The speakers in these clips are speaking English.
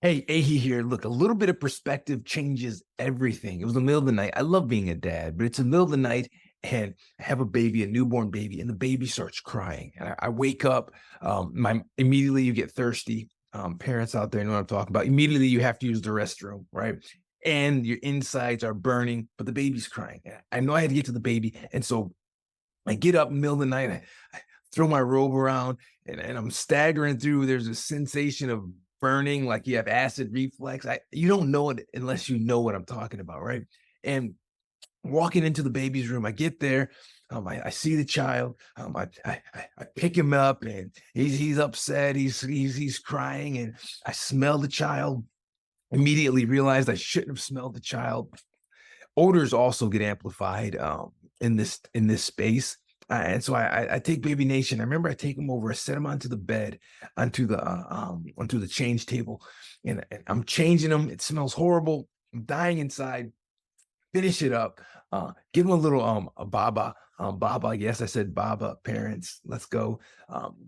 Hey, Ahi here. Look, a little bit of perspective changes everything. It was the middle of the night. I love being a dad, but it's the middle of the night and I have a baby, a newborn baby, and the baby starts crying. And I wake up. Immediately you get thirsty. Parents out there know what I'm talking about. Immediately you have to use the restroom, right? And your insides are burning, but the baby's crying. I know I had to get to the baby, and so I get up in the middle of the night. I throw my robe around and I'm staggering through. There's a sensation of burning, like you have acid reflux. You don't know it unless you know what I'm talking about, right? And walking into the baby's room, I get there. I see the child. I pick him up, and he's upset. He's crying, and I smell the child. Immediately realized I shouldn't have smelled the child. Odors also get amplified in this space. And so I take Baby Nation. I remember I take him over, I set him onto the bed, onto the change table, and I'm changing him. It smells horrible. I'm dying inside. Finish it up. Give him a little a Baba. Yes, I said Baba. Parents, let's go.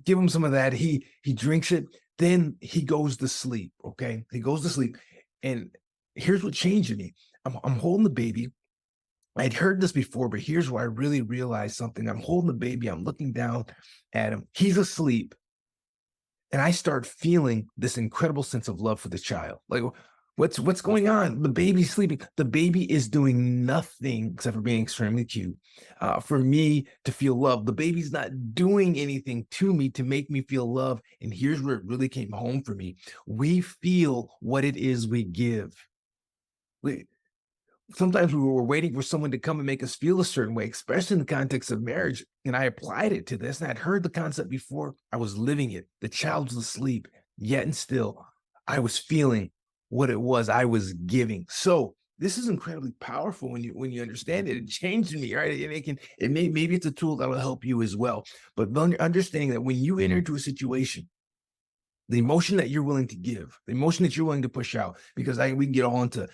Give him some of that. He drinks it. Then he goes to sleep. Okay, he goes to sleep, and here's what changed me. I'm holding the baby. I'd heard this before, but here's where I really realized something. I'm holding the baby. I'm looking down at him. He's asleep. And I start feeling this incredible sense of love for the child. Like, what's going on? The baby's sleeping. The baby is doing nothing except for being extremely cute. For me to feel love, the baby's not doing anything to me to make me feel love. And here's where it really came home for me. We feel what it is we give. We, Sometimes we were waiting for someone to come and make us feel a certain way, especially in the context of marriage. And I applied it to this, and I'd heard the concept before. I was living it. The child was asleep, yet and still, I was feeling what it was I was giving. So this is incredibly powerful when you understand it. It changed me, right? And maybe it's a tool that will help you as well. But understanding that when you enter into a situation, the emotion that you're willing to give, the emotion that you're willing to push out, because we can get all into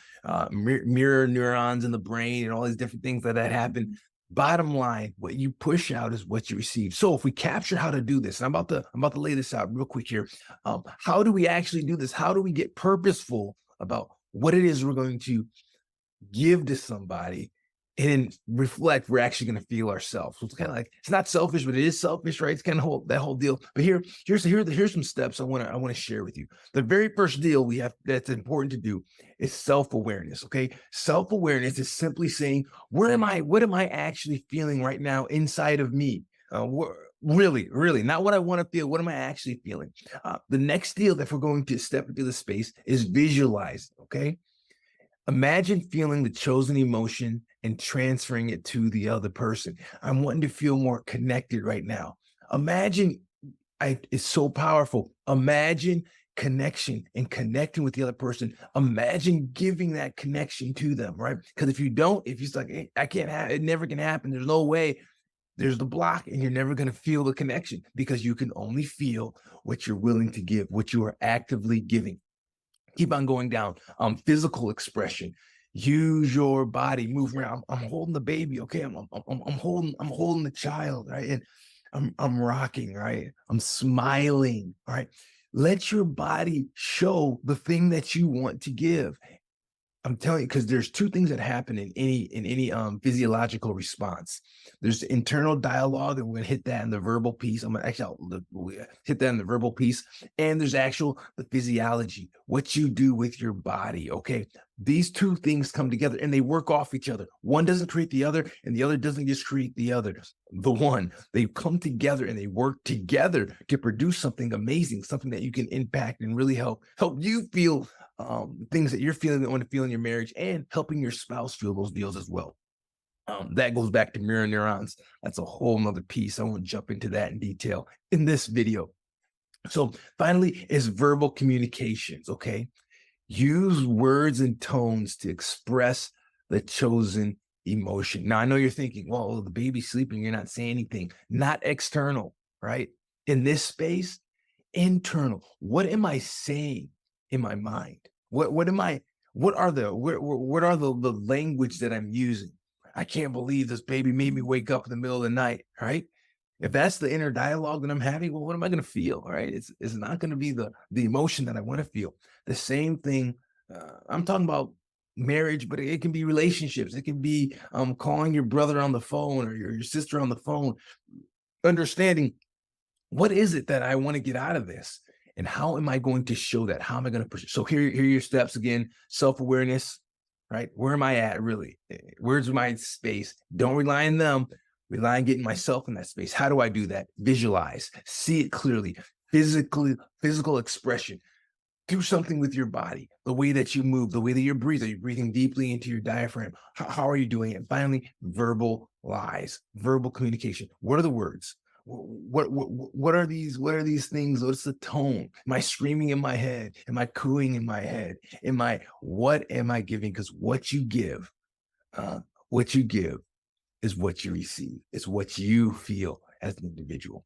mirror neurons in the brain and all these different things that happen. Bottom line, what you push out is what you receive. So if we capture how to do this, and I'm about to lay this out real quick here. How do we actually do this? How do we get purposeful about what it is we're going to give to somebody and reflect? We're actually going to feel ourselves. So it's kind of like, it's not selfish, but it is selfish, right? It's kind of that whole deal. But here's some steps I want to share with you. The very first deal we have that's important to do is self-awareness. Okay. Self-awareness is simply saying, what am I actually feeling right now inside of me? Really, not what I want to feel. What am I actually feeling? The next deal that we're going to step into the space is visualize. Okay. Imagine feeling the chosen emotion and transferring it to the other person. I'm wanting to feel more connected right now. Imagine, it's so powerful. Imagine connection and connecting with the other person. Imagine giving that connection to them, right? Because if you don't, if you're like, hey, I can't have it, never can happen. There's no way. There's the block, and you're never going to feel the connection because you can only feel what you're willing to give, what you are actively giving. Keep on going down. Physical expression. Use your body. Move around. I'm holding the baby. Okay. I'm holding the child. Right. And I'm rocking. Right. I'm smiling. All right. Let your body show the thing that you want to give. I'm telling you, because there's two things that happen in any physiological response. There's the internal dialogue, and we're gonna hit that in the verbal piece. We'll hit that in the verbal piece, and there's the physiology, what you do with your body. Okay, these two things come together, and they work off each other. One doesn't create the other, and the other doesn't just create the other. They come together and they work together to produce something amazing, something that you can impact and really help you feel things that you're feeling that want to feel in your marriage, and helping your spouse feel those deals as well. That goes back to mirror neurons. That's a whole nother piece. I won't jump into that in detail in this video. So finally is verbal communications. Okay. Use words and tones to express the chosen emotion. Now I know you're thinking, well, the baby's sleeping, you're not saying anything. Not external, right? In this space, internal. What am I saying in my mind? What am I? What are the language that I'm using? I can't believe this baby made me wake up in the middle of the night, right? If that's the inner dialogue that I'm having, well, what am I going to feel? All right. It's not going to be the emotion that I want to feel. The same thing. I'm talking about marriage, but it can be relationships. It can be calling your brother on the phone or your sister on the phone, understanding what is it that I want to get out of this? And how am I going to show that? How am I going to push it? So here are your steps again. Self-awareness, right? Where am I at really? Where's my space? Don't rely on them. Rely on getting myself in that space. How do I do that? Visualize, see it clearly, physical expression. Do something with your body, the way that you move, the way that you breathe. Are you breathing deeply into your diaphragm? How are you doing it? And finally, verbal lies, verbal communication. What are the words? What are these? What are these things? What's the tone? Am I screaming in my head? Am I cooing in my head? What am I giving? Because uh, what you give is what you receive. It's what you feel as an individual.